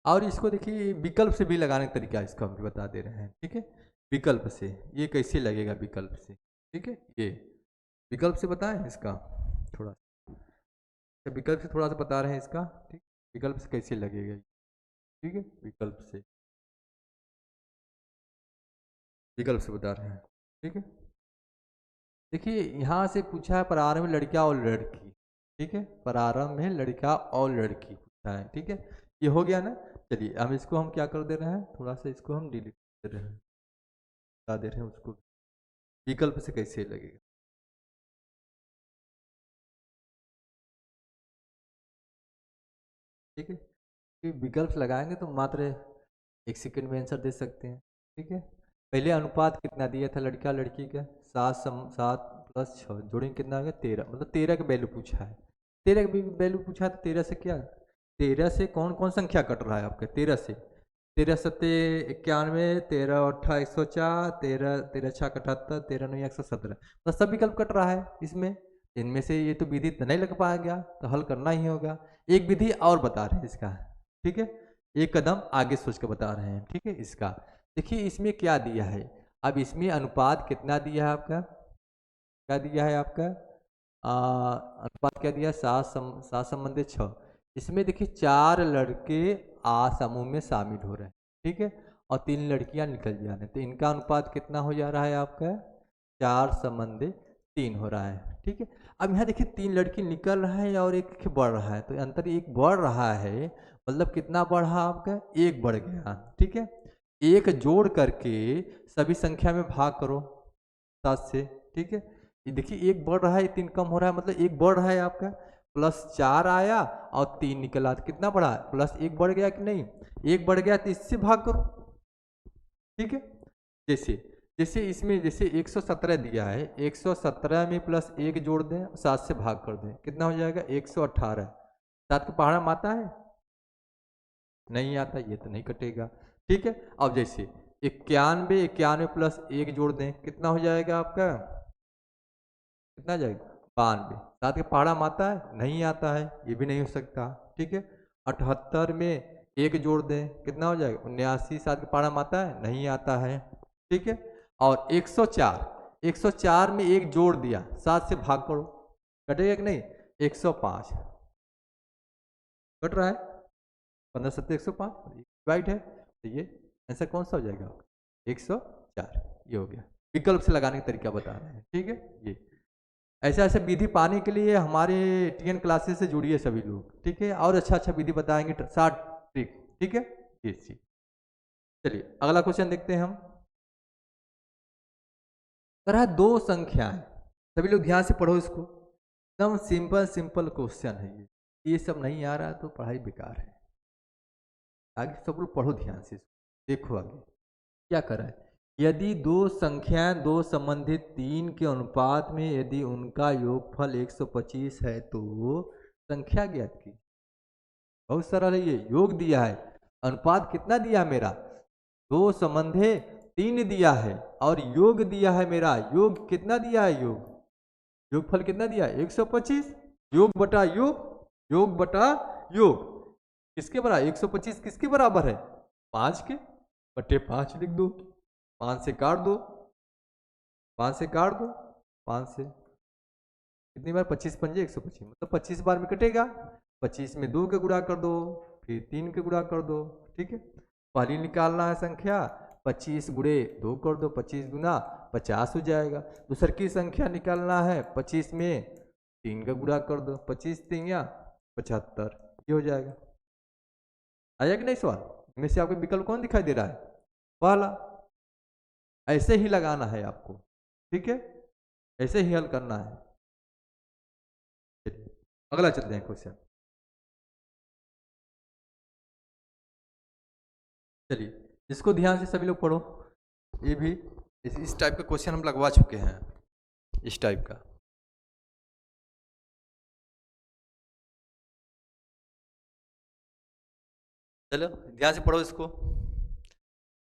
और इसको देखिए विकल्प से भी लगाने का तरीका इसका हम बता दे रहे हैं, ठीक है। विकल्प से ये कैसे लगेगा? विकल्प से, ठीक है। ये विकल्प से बताएं इसका थोड़ा, विकल्प से थोड़ा सा बता रहे हैं इसका, ठीक। विकल्प से कैसे लगेगा, ठीक है। विकल्प से, विकल्प से बता रहे हैं, ठीक है। देखिए यहाँ से पूछा है प्रारंभ में लड़का और लड़की, ठीक है। प्रारंभ में लड़का और लड़की पूछा है, ठीक है। ये हो गया ना। चलिए अब इसको हम क्या कर दे रहे हैं? थोड़ा सा इसको हम डिलीट कर दे रहे हैं, बता दे रहे हैं उसको विकल्प से कैसे लगेगा, ठीक है। कि विकल्प लगाएंगे तो मात्र 1 सेकंड में आंसर दे सकते हैं, ठीक है। पहले अनुपात कितना दिया था लड़का लड़की का? 7 प्लस 6 जोड़ेंगे कितना आ गया? 13, मतलब 13 का वैल्यू पूछा है। 13 का वैल्यू पूछा है तो 13 से क्या, 13 से कौन कौन संख्या कट रहा है आपका? 13 से 13 सत्ते 91, 13 अट्ठा 104, 13 13 छः 78, 13 9 117, तो सब विकल्प कट रहा है इसमें। इनमें से ये तो विधि तो नहीं लग पाएगा, तो हल करना ही होगा। एक विधि और बता रहे हैं इसका, ठीक है। एक कदम आगे सोच के बता रहे हैं, ठीक है। इसका देखिए इसमें क्या दिया है। अब इसमें अनुपात कितना दिया है आपका? क्या दिया है आपका? अनुपात क्या दिया? 7 संबंधी 6। इसमें देखिए 4 लड़के समूह में शामिल हो रहे हैं, ठीक है। और 3 लड़कियां निकल जा रही हैं, तो इनका अनुपात कितना हो जा रहा है आपका? 4 संबंधी 3 हो रहा है, ठीक है। अब यहाँ देखिए 3 लड़की निकल रहा है और एक बढ़ रहा है, तो अंतर एक बढ़ रहा है, मतलब कितना बढ़ा आपका? 1 बढ़ गया, ठीक है। एक जोड़ करके सभी संख्या में भाग करो 7 से, ठीक है। ये देखिए 1 बढ़ रहा है, 3 कम हो रहा है, मतलब 1 बढ़ रहा है आपका। प्लस 4 आया और 3 निकला, तो कितना बढ़ा? प्लस 1 बढ़ गया कि नहीं? 1 बढ़ गया तो इससे भाग करो, ठीक है। जैसे जैसे इसमें जैसे 117 दिया है, 117 में प्लस 1 जोड़ दें, 7 से भाग कर दें, कितना हो जाएगा? 118। 7 का पहाड़ा में आता है? नहीं आता, ये तो नहीं कटेगा, ठीक है। अब जैसे 91 प्लस 1 जोड़ दें, कितना हो जाएगा आपका? कितना आ जाएगा? 92। 7 के पहाड़ा में आता है? नहीं आता है, ये भी नहीं हो सकता, ठीक है। 78 में 1 जोड़ दें, कितना हो जाएगा? 79। 7 के पहाड़ा में आता है? नहीं आता है, ठीक है। और 104 में 1 जोड़ दिया, 7 से भाग करो, कटेगा कि नहीं? 105 कट रहा है, 15 7 105 डिवाइड है, तो ये आंसर कौन सा हो जाएगा? 104। ये हो गया, विकल्प से लगाने का तरीका बता रहे हैं, ठीक है। ये ऐसे ऐसे विधि पाने के लिए हमारे टीएन क्लासेस से जुड़िए सभी लोग, ठीक है, और अच्छा अच्छा विधि बताएंगे, 60 ट्रिक, ठीक है। ये चीज, चलिए अगला क्वेश्चन देखते हैं हम। तरह दो संख्याएं, सभी लोग ध्यान से पढ़ो इसको, एकदम सिंपल सिंपल क्वेश्चन है ये सब नहीं आ रहा तो पढ़ाई बेकार है। आगे सब लोग पढ़ो ध्यान से, देखो आगे क्या कर रहा है। यदि दो संख्याएं दो संबंधित 3 के अनुपात में यदि उनका योगफल 125 है तो संख्या ज्ञात की। बहुत सरल है, ये योग दिया है, अनुपात कितना दिया मेरा? दो संबंधे 3 दिया है, और योग दिया है मेरा, योग कितना दिया है? योगफल कितना दिया है? 125। योग बटा योग, योग बटा योग किसके बराबर? 125 किसके बराबर है? 5 के, बटे 5 लिख दो, 5 से काट दो, 5 से काट दो, 5 से कितनी बार? 25 पंजे 125, मतलब 25 बार में कटेगा। 25 में 2 के गुणा कर दो, फिर 3 के गुणा कर दो, ठीक है। पहली निकालना है संख्या, 25 गुणे 2 कर दो, 25 गुना 50 हो जाएगा। दूसर की संख्या निकालना है, 25 में 3 का गुणा कर दो, 25 3 या 75, ये हो जाएगा। आया कि नहीं सवाल? इनमें से आपको विकल्प कौन दिखाई दे रहा है? पहला। ऐसे ही लगाना है आपको, ठीक है, ऐसे ही हल करना है। चलिए अगला चलते हैं क्वेश्चन। चलिए इसको ध्यान से सभी लोग पढ़ो, ये भी इस टाइप का क्वेश्चन हम लगवा चुके हैं, इस टाइप का। चलो ध्यान से पढ़ो इसको।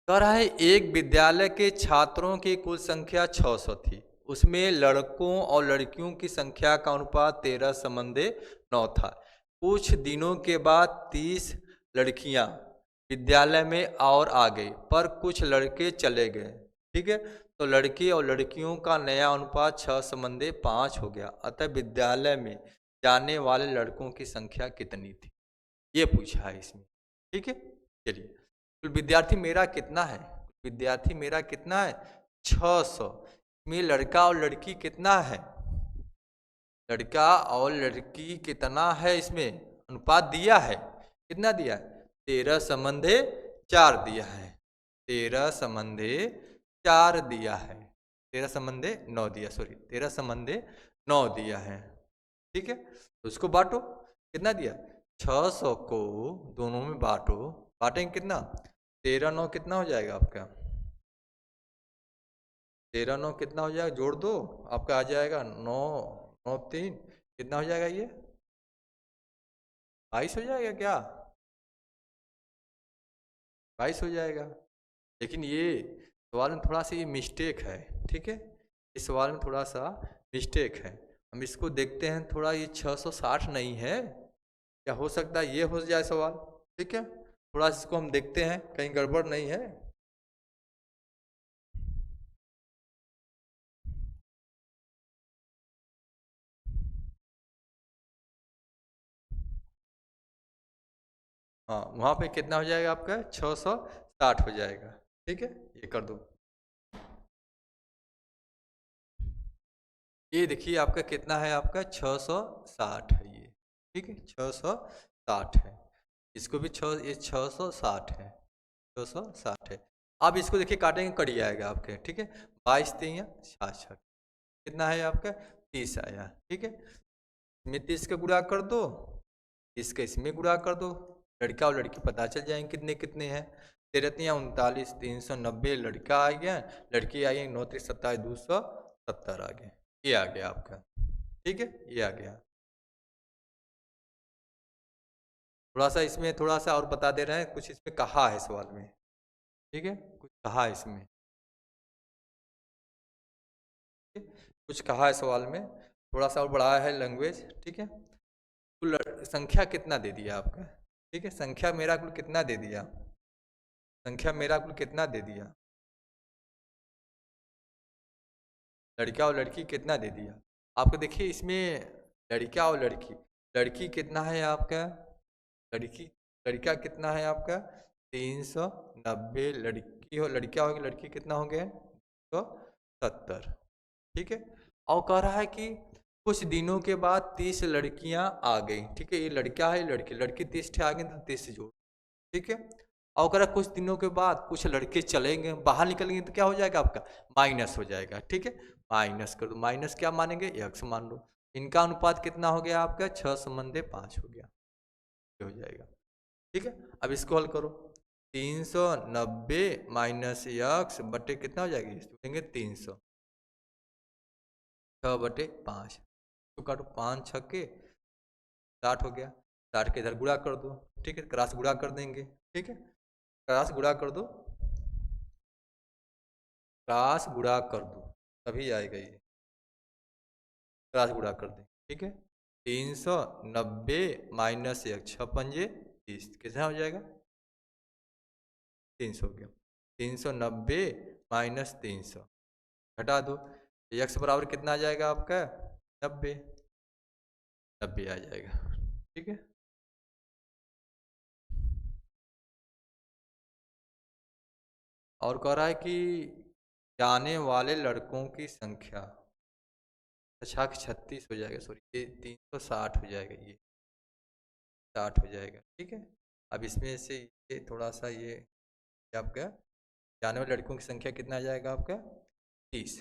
कह रहा है एक विद्यालय के छात्रों की कुल संख्या 600 थी, उसमें लड़कों और लड़कियों की संख्या का अनुपात 13 संबंधे 9 था। कुछ दिनों के बाद 30 लड़कियां विद्यालय में और आ गई, पर कुछ लड़के चले गए, ठीक है। तो लड़के और लड़कियों का नया अनुपात 6 संबंधे 5 हो गया, अतः विद्यालय में जाने वाले लड़कों की संख्या कितनी थी, ये पूछा है इसमें, ठीक है। चलिए कुल विद्यार्थी मेरा कितना है? विद्यार्थी मेरा कितना है? 600 में लड़का और लड़की कितना है? लड़का और लड़की कितना है? इसमें अनुपात दिया है, कितना दिया है? 13 संबंधे 4 दिया है, 13 संबंधे 4 दिया है, 13 संबंधे 9 दिया, सॉरी 13 संबंधे 9 दिया है, ठीक है। तो उसको बांटो, कितना दिया? 600 को दोनों में बांटो, बांटेंगे कितना? 13 9 कितना हो जाएगा आपका? 13 9 कितना हो जाएगा? जोड़ दो, आपका आ जाएगा 9 9 3 कितना हो जाएगा? ये 22 हो जाएगा क्या? 22 हो जाएगा। लेकिन ये सवाल में थोड़ा सा ये मिस्टेक है, ठीक है, इस सवाल में थोड़ा सा मिस्टेक है। हम इसको देखते हैं थोड़ा, ये 660 नहीं है, क्या हो सकता है ये हो जाए सवाल, ठीक है। थोड़ा इसको हम देखते हैं कहीं गड़बड़ नहीं है। हाँ वहाँ पे कितना हो जाएगा आपका? 660 हो जाएगा, ठीक है। ये कर दो, ये देखिए आपका कितना है? आपका 660 है ये, ठीक है, 660 है। इसको भी 6, ये 660 है, 660 है। अब इसको देखिए काटेंगे, कट जाएगा आपके, ठीक है। 22 3 या 66 कितना है आपका? 30 आया, ठीक है। इसमें 30 का गुणा कर दो, इसका इसमें गुणा कर दो, लड़का और लड़की पता चल जाएंगे कितने कितने हैं। 13 3 39 390 लड़का आ गया, लड़की आई 9 3 27 270 आ गए, ये आ गया आपका, ठीक है, ये आ गया। थोड़ा सा इसमें थोड़ा सा और बता दे रहे हैं, कुछ इसमें कहा है सवाल में, ठीक है, कुछ कहा है इसमें, ठीक है? कुछ कहा है सवाल में, थोड़ा सा और बढ़ाया है लैंग्वेज, ठीक है। कुल संख्या कितना दे दिया आपका, ठीक है, संख्या मेरा कुल कितना दे दिया? संख्या मेरा कुल कितना दे दिया? लड़का और लड़की कितना दे दिया आपको? देखिए इसमें लड़का और लड़की, लड़की कितना है आपका? लड़की लड़का कितना है आपका 390, लड़की हो लड़कियां होगी, लड़की कितना होंगे 270। ठीक है, और कह रहा है कि कुछ दिनों के बाद 30 लड़कियां आ गई। ठीक है, ये लड़का है लड़की, लड़की 30 आ गई तो 30 से जोड़। ठीक है, और कह रहा कुछ दिनों के बाद कुछ लड़के चलेंगे बाहर निकलेंगे तो क्या हो जाएगा आपका माइनस हो जाएगा। ठीक है, माइनस कर दो, माइनस क्या मानेंगे x मान लो। इनका अनुपात कितना हो गया आपका 6:5 हो गया, ये हो जाएगा। ठीक है, अब इसको हल करो, 390 माइनस x बटे कितना हो जाएगी, जोड़ेंगे 300, 6/5 तो काटो, 5 छक्के 60 हो गया, 60 के इधर गुणा कर दो। ठीक है, क्रॉस गुणा कर देंगे। ठीक है, क्रॉस गुणा कर दो, क्रॉस गुणा कर दो तभी आएगा ये, क्रॉस गुणा कर दें। ठीक है, 390 माइनस 1 6×5 = 30, कितना हो जाएगा 300 हो गया। 390 माइनस 300 घटा दो, x बराबर कितना आ जाएगा आपका 90, 90 आ जाएगा। ठीक है, और कह रहा है कि जाने वाले लड़कों की संख्या, अच्छा 36 हो जाएगा, सॉरी ये 360 हो जाएगा, ये 60 हो जाएगा। ठीक है, अब इसमें से ये थोड़ा सा ये आपका जाने वाले लड़कों की संख्या कितना आ जाएगा आपका 30,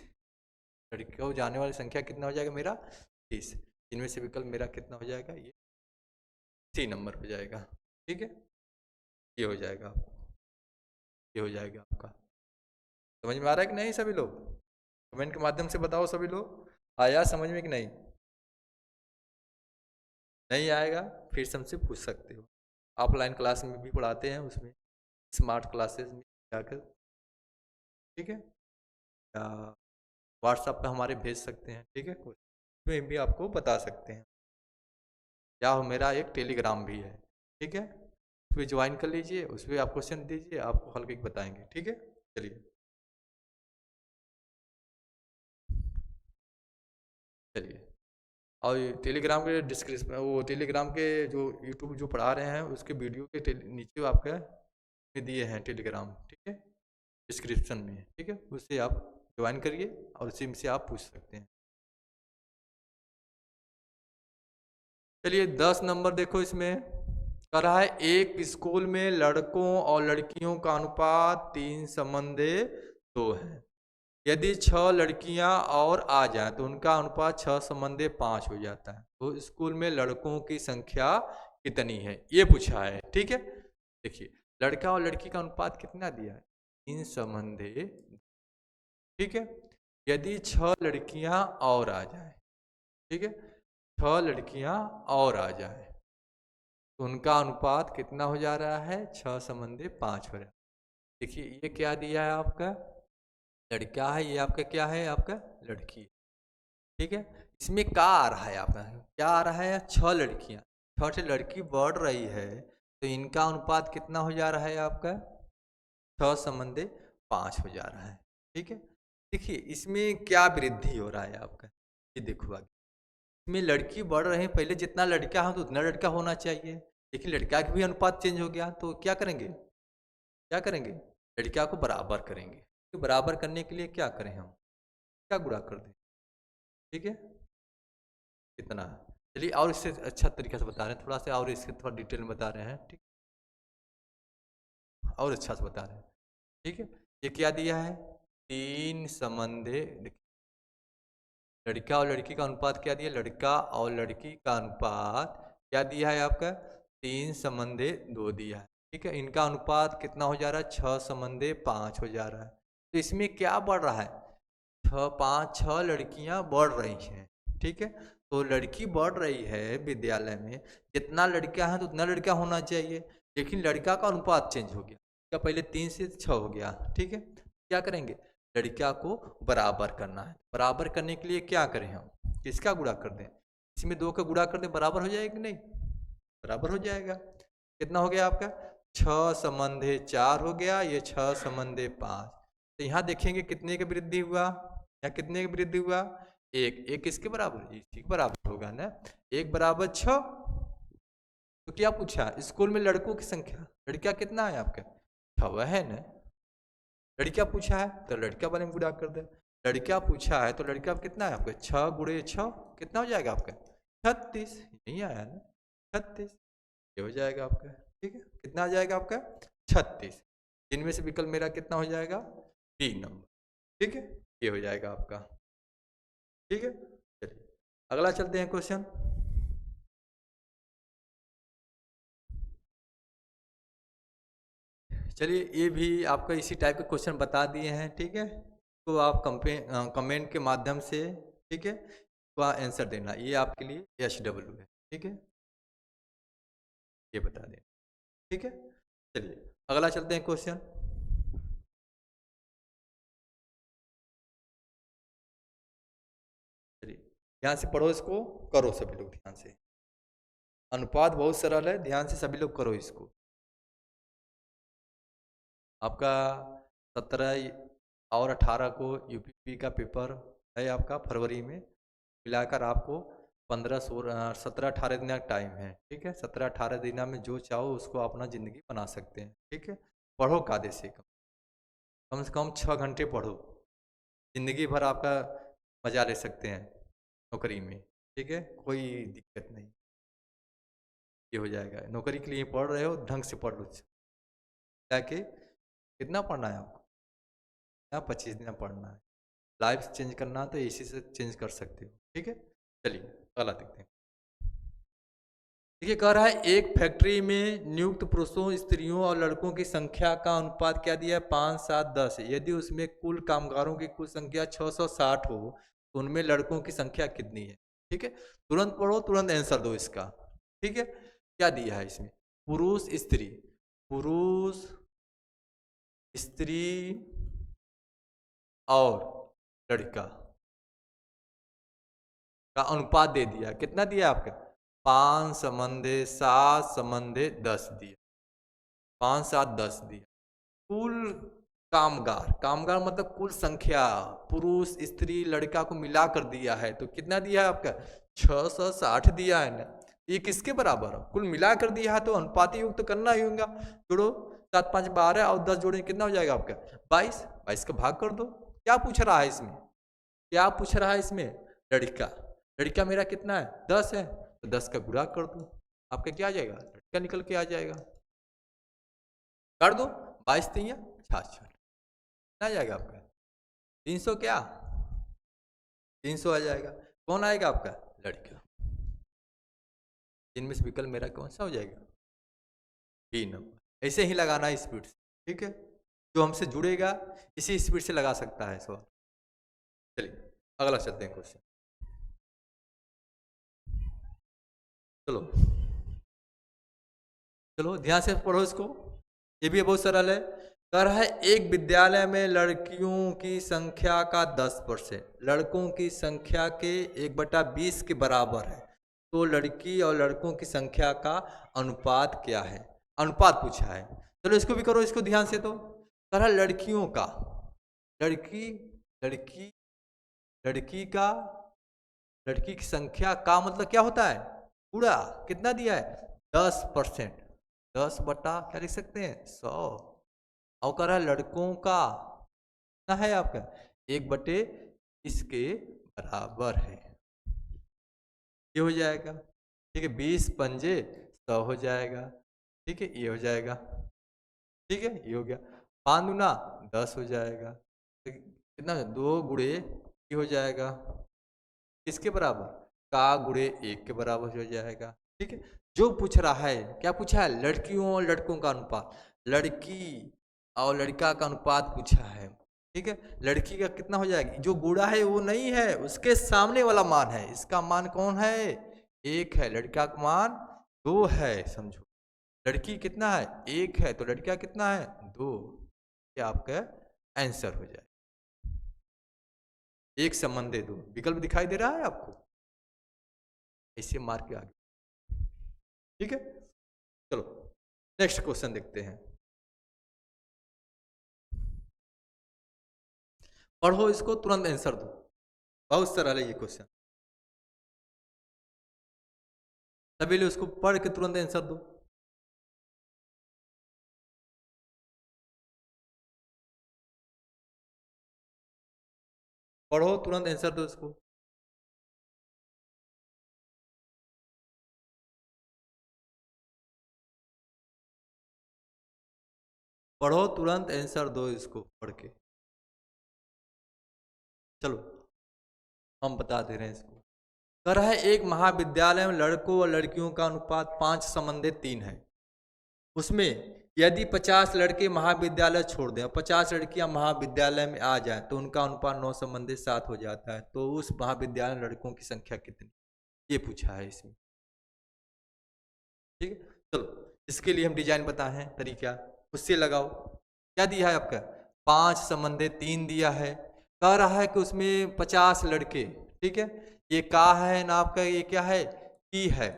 लड़कियों को जाने वाली संख्या कितना हो जाएगा मेरा 30, इनमें से विकल्प मेरा कितना हो जाएगा ये C नंबर हो जाएगा। ठीक है, ये हो जाएगा आपको, ये हो जाएगा आपका। समझ में आ रहा है कि नहीं सभी लोग, कमेंट के माध्यम से बताओ सभी लोग, आया समझ में कि नहीं, नहीं आएगा फिर से हमसे पूछ सकते हो, ऑफलाइन क्लास में भी पढ़ाते हैं, उसमें स्मार्ट क्लासेस में जाकर। ठीक है, या व्हाट्सएप पे हमारे भेज सकते हैं। ठीक है, उसमें भी आपको बता सकते हैं, या मेरा एक टेलीग्राम भी है। ठीक है, उस पर ज्वाइन कर लीजिए, उस पर आप क्वेश्चन दीजिए, आपको हल करके बताएंगे। ठीक है, चलिए चलिए, और टेलीग्राम के डिस्क्रिप्शन, वो टेलीग्राम के जो यूट्यूब जो पढ़ा रहे हैं उसके वीडियो के नीचे आपका में दिए हैं टेलीग्राम। ठीक है, डिस्क्रिप्शन में। ठीक है, उससे आप ज्वाइन करिए और उसी से आप पूछ सकते हैं। चलिए 10 नंबर देखो, इसमें कह रहा है एक स्कूल में लड़कों और लड़कियों का अनुपात 3:2 है। यदि 6 लड़कियां और आ जाएं तो उनका अनुपात 6:5 हो जाता है। तो स्कूल में लड़कों की संख्या कितनी है ये पूछा है। ठीक है, देखिए लड़का और लड़की का अनुपात कितना दिया है 3:2। ठीक है, यदि 6 लड़कियां और आ जाए, ठीक है 6 लड़कियां और आ जाए तो उनका अनुपात कितना हो जा रहा है 6:5 हो रहा है। देखिए ये क्या दिया है आपका लड़का है, ये आपका क्या है आपका लड़की। ठीक है, इसमें क्या आ रहा है आपका, क्या आ रहा है 6 लड़कियां, 6 से लड़की बढ़ रही है तो इनका अनुपात कितना हो जा रहा है आपका 6:5 हो जा रहा है। ठीक है, देखिए इसमें क्या वृद्धि हो रहा है आपका, ये देखो आगे, इसमें लड़की बढ़ रहे हैं, पहले जितना लड़का हो तो उतना लड़का होना चाहिए, लेकिन लड़का का भी अनुपात चेंज हो गया तो क्या करेंगे, क्या करेंगे लड़का को बराबर करेंगे। तो बराबर करने के लिए क्या करें हम, क्या गुणा कर दें। ठीक है, कितना, चलिए और इससे अच्छा तरीके से बता रहे हैं, थोड़ा सा और इसके थोड़ा डिटेल में बता रहे हैं। ठीक, और अच्छा से बता रहे हैं। ठीक है, ये क्या दिया है 3 संबंधे, लड़का और लड़की का अनुपात क्या दिया, लड़का और लड़की का अनुपात क्या दिया है आपका 3:2 दिया है। ठीक है, इनका अनुपात कितना हो जा रहा है 6:5 हो जा रहा है। तो इसमें क्या बढ़ रहा है 6 लड़कियां बढ़ रही हैं। ठीक है, तो लड़की बढ़ रही है विद्यालय में, जितना लड़का है तो उतना लड़का होना चाहिए, लेकिन लड़का का अनुपात चेंज हो गया, क्या पहले 3 से 6 हो गया। ठीक है, क्या करेंगे लड़का को बराबर करना है, बराबर करने के लिए क्या करें हम, किसका गुणा कर दें, इसमें 2 का गुणा कर दें, बराबर हो जाएगा कि नहीं, बराबर हो जाएगा। कितना हो गया आपका 6:4 हो गया, ये 6:5। तो यहाँ देखेंगे कितने का वृद्धि हुआ, या कितने का वृद्धि हुआ, एक, एक किसके बराबर, इसी के बराबर होगा ना, 1 = 6, तो क्या पूछा, स्कूल में लड़कों की संख्या, लड़कियां कितना है आपके, 6 है ना। लड़कियां पूछा है तो लड़कियां वाले में गुणा कर दे। लड़कियां पूछा है तो लड़कियां कितना है आपके, 6 × 6 कितना हो जाएगा आपका, 36। नहीं आया ना, 36 ये हो जाएगा आपका। ठीक है, कितना आ जाएगा आपका, 36। इनमें से विकल्प मेरा कितना हो जाएगा, 3 नंबर। ठीक है, ये हो जाएगा आपका। ठीक है, चलिए अगला चलते हैं क्वेश्चन। चलिए ये भी आपका इसी टाइप के क्वेश्चन बता दिए हैं। ठीक है, तो आप कमेंट के माध्यम से, ठीक है, तो आंसर देना। ये आपके लिए SW है। ठीक है, ये बता दें। ठीक है, चलिए अगला चलते हैं क्वेश्चन। चलिए ध्यान से पढ़ो इसको, करो सभी लोग ध्यान से। अनुपात बहुत सरल है, ध्यान से सभी लोग करो इसको। आपका 17 और 18 को UPP का पेपर है आपका फरवरी में, मिलाकर आपको 15 16 17 18 दिन का टाइम है। ठीक है, 17 18 दिन में जो चाहो उसको अपना ज़िंदगी बना सकते हैं। ठीक है, पढ़ो कायदे से, कम से कम 6 घंटे पढ़ो, ज़िंदगी भर आपका मज़ा ले सकते हैं नौकरी में। ठीक है, कोई दिक्कत नहीं, ये हो जाएगा। नौकरी के लिए पढ़ रहे हो ढंग से पढ़ लो, ताकि कितना पढ़ना है आपको, या 25 दिन पढ़ना है। लाइफ चेंज करना तो इसी से चेंज कर सकते हो। ठीक है, चलिए अगला देखते हैं। देखिए कह रहा है एक फैक्ट्री में नियुक्त पुरुषों, स्त्रियों और लड़कों की संख्या का अनुपात क्या दिया है, 5 7 10। यदि उसमें कुल कामगारों की कुल संख्या 660 हो तो उनमें लड़कों की संख्या कितनी है। ठीक है, तुरंत पढ़ो, तुरंत आंसर दो इसका। ठीक है, क्या दिया है इसमें, पुरुष स्त्री, पुरुष स्त्री और लड़का का अनुपात दे दिया। कितना दिया आपका, 5:7:10 दिया, 5 7 10 दिया। कुल कामगार, कामगार मतलब कुल संख्या, पुरुष स्त्री लड़का को मिला कर दिया है, तो कितना दिया है आपका, 660 दिया है ना। ये किसके बराबर है, कुल मिला कर दिया है तो अनुपाती युक्त तो करना ही होगा। जोड़ो, 7 5 12 और 10 जोड़े कितना हो जाएगा आपका, 22। 22 का भाग कर दो। क्या पूछ रहा है इसमें, क्या पूछ रहा है इसमें, लड़का, लड़का मेरा कितना है, 10 है, तो 10 का गुणा कर दो, आपका क्या आ जाएगा, लड़का निकल के आ जाएगा। कर दो, 22 3 66 कितना आ जाएगा आपका, 300, क्या 300 आ जाएगा। कौन आएगा आपका, लड़का। इनमें से विकल्प मेरा कौन सा हो जाएगा, बी नंबर। ऐसे ही लगाना स्पीड से। ठीक है, जो हमसे जुड़ेगा इसी स्पीड से लगा सकता है सवाल। चलिए अगला चलते हैं क्वेश्चन। चलो चलो ध्यान से पढ़ो इसको, ये भी बहुत सरल है। कह रहा है एक विद्यालय में लड़कियों की संख्या का 10%, लड़कों की संख्या के 1/20 के बराबर है, तो लड़की और लड़कों की संख्या का अनुपात क्या है। अनुपात पूछा है, चलो इसको भी करो, इसको ध्यान से। तो कह रहा है लड़कियों का, लड़की लड़की लड़की का, लड़की की संख्या का मतलब क्या होता है, पूरा कितना दिया है, 10%, 10 बटा क्या लिख सकते हैं, 100। और कह रहा है लड़कों का कितना है आपका, 1/, इसके बराबर है, ये हो जाएगा। ठीक है, 20 पंजे 100 हो जाएगा। ठीक है, ये हो जाएगा। ठीक है, ये हो गया। 5 दूना 10 हो जाएगा, तो कितना, 2 गुणे ये हो जाएगा, किसके बराबर, का गुणे 1 के बराबर हो जाएगा। ठीक है, जो पूछ रहा है, क्या पूछा है, लड़कियों और लड़कों का अनुपात, लड़की और लड़का का अनुपात पूछा है। ठीक है, लड़की का कितना हो जाएगा, जो गुणा है वो नहीं है, उसके सामने वाला मान है, इसका मान कौन है, 1 है, लड़का का मान 2 है, समझो। लड़की कितना है, 1 है, तो लड़का कितना है, 2। ये आपका आंसर हो जाए। एक संबंध दे दो, विकल्प दिखाई दे रहा है आपको, ऐसे मार के आगे। ठीक है, चलो नेक्स्ट क्वेश्चन देखते हैं। पढ़ो इसको, तुरंत आंसर दो, बहुत सरल है ये क्वेश्चन। तभी ले उसको पढ़ के तुरंत आंसर दो। पढ़ो तुरंत आंसर दो इसको। पढ़ो तुरंत आंसर दो इसको पढ़ के। चलो हम बता दे रहे हैं इसको। कह रहा है एक महाविद्यालय में लड़कों और लड़कियों का अनुपात 5:3 है। उसमें यदि 50 लड़के महाविद्यालय छोड़ दें और 50 लड़कियां महाविद्यालय में आ जाएं तो उनका अनुपात 9:7 हो जाता है। तो उस महाविद्यालय में लड़कों की संख्या कितनी, ये पूछा है इसमें। ठीक है, चलो इसके लिए हम डिजाइन बताए हैं तरीका, उससे लगाओ। क्या दिया है आपका, 5:3 दिया है। कह रहा है कि उसमें 50 लड़के, ठीक है, ये का है ना आपका, ये क्या है, की है,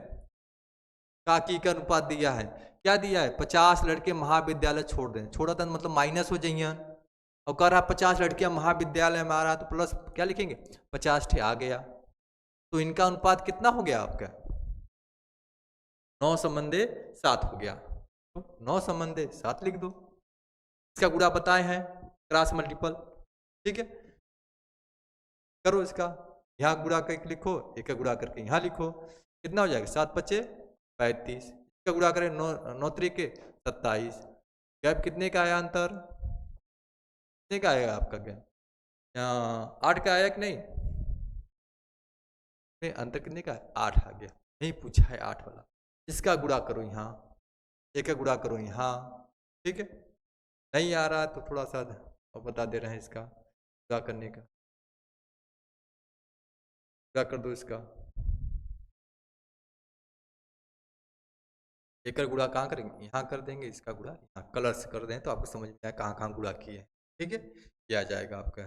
का की का अनुपात दिया है। क्या दिया है, 50 लड़के महाविद्यालय छोड़ दें, छोड़ा था मतलब माइनस हो जाइए। और कह रहा है 50 लड़कियां महाविद्यालय में आ रहा है तो प्लस क्या लिखेंगे, 50 ठे आ गया। तो इनका अनुपात कितना हो गया आपका, 9:7 हो गया। तो 9:7 लिख दो। इसका गुणा बताए हैं, क्रॉस मल्टीपल। ठीक है, करो इसका, यहाँ गुणा करके लिखो, एक का गुणा करके यहाँ लिखो, कितना हो जाएगा, 7×5 = 35। इसका गुणा करें 9×3 = 27। गैप कितने का आया, अंतर कितने का आएगा आपका गैप, 8 का आया कि नहीं, अंतर कितने का है, 8 आ गया। नहीं पूछा है 8 वाला। इसका गुणा करो यहाँ, एक का गुणा करो यहाँ। ठीक है, नहीं आ रहा तो थोड़ा सा और बता दे रहे हैं इसका गुणा करने का। गुणा कर दो इसका, एक का गुणा कहाँ करेंगे, यहाँ कर देंगे। इसका गुणा यहाँ कलर से कर दें तो आपको समझ में आए कहाँ कहाँ गुणा किए हैं। ठीक है, ये आ जाएगा आपका।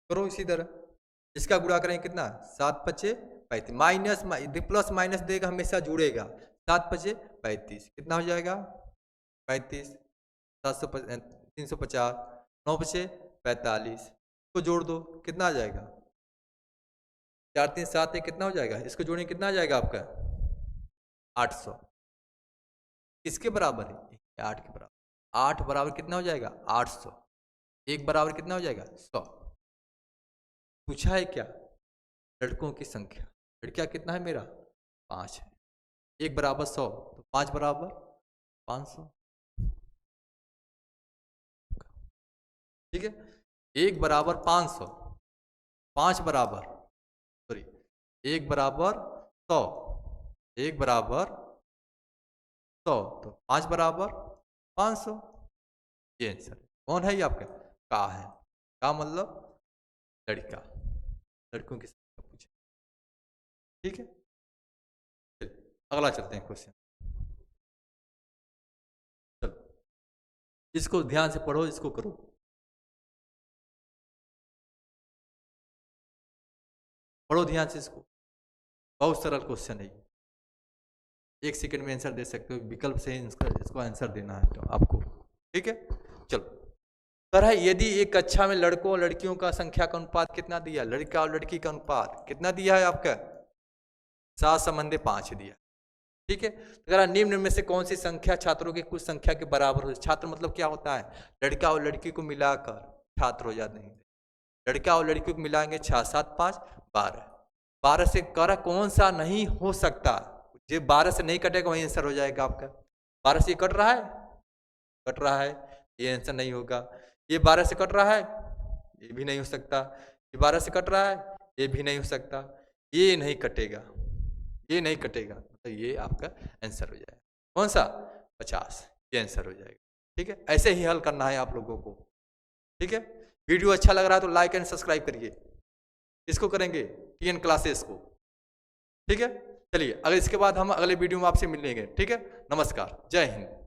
करो इसी तरह, इसका गुणा करेंगे कितना, 7×5 = 35। माइनस प्लस माइनस देगा हमेशा जुड़ेगा, 7×5 = 35 कितना हो जाएगा, 35। 350, 9×5 = 45, इसको जोड़ दो कितना आ जाएगा, 4 3 7 1 कितना हो जाएगा, इसको जोड़ेंगे कितना आ जाएगा आपका, 800। किसके बराबर है, 8 के बराबर। 8 बराबर कितना हो जाएगा, 800। 1 बराबर कितना हो जाएगा, 100। पूछा है क्या, लड़कों की संख्या। लड़कियां कितना है मेरा, 5 है। 1 बराबर 100 तो 5 बराबर 500। ठीक है, 1 बराबर 500, 5 बराबर, सॉरी 1 बराबर 100, 1 बराबर 100 तो 5 बराबर 500। ये आंसर कौन है, ये आपका का है। का मतलब लड़का, लड़कों की संख्या पूछे। ठीक है, अगला चलते हैं क्वेश्चन। चलो इसको ध्यान से पढ़ो, इसको करो। पढ़ो ध्यान से इसको, बहुत सरल क्वेश्चन है। 1 सेकंड में आंसर दे सकते हो, विकल्प से इसको आंसर देना है तो आपको। ठीक है, चलो तरह यदि एक कक्षा में लड़कों और लड़कियों का संख्या का अनुपात कितना दिया, लड़का और लड़की का अनुपात कितना दिया है आपका, 7:5 दिया। ठीक है, अगर निम्न में से कौन सी संख्या छात्रों की कुछ संख्या के बराबर हो। छात्र मतलब क्या होता है, लड़का और लड़की को मिलाकर छात्र हो जाते हैं। लड़का और लड़की को मिलाएंगे 6 7 5 12। 12 से कर कौन सा नहीं हो सकता, जो 12 से नहीं कटेगा वही आंसर हो जाएगा आपका। 12 से कट रहा है, कट रहा है, ये आंसर नहीं होगा। ये 12 से कट रहा है, ये भी नहीं हो सकता। ये 12 से कट रहा है, ये भी नहीं हो सकता। ये नहीं कटेगा, ये नहीं कटेगा, तो ये आपका आंसर हो जाएगा। कौन सा, 50, ये आंसर हो जाएगा। ठीक है, ऐसे ही हल करना है आप लोगों को। ठीक है, वीडियो अच्छा लग रहा है तो लाइक एंड सब्सक्राइब करिए। इसको करेंगे TN क्लासेस को। ठीक है, चलिए अगर इसके बाद हम अगले वीडियो में आपसे मिलेंगे। ठीक है, नमस्कार, जय हिंद।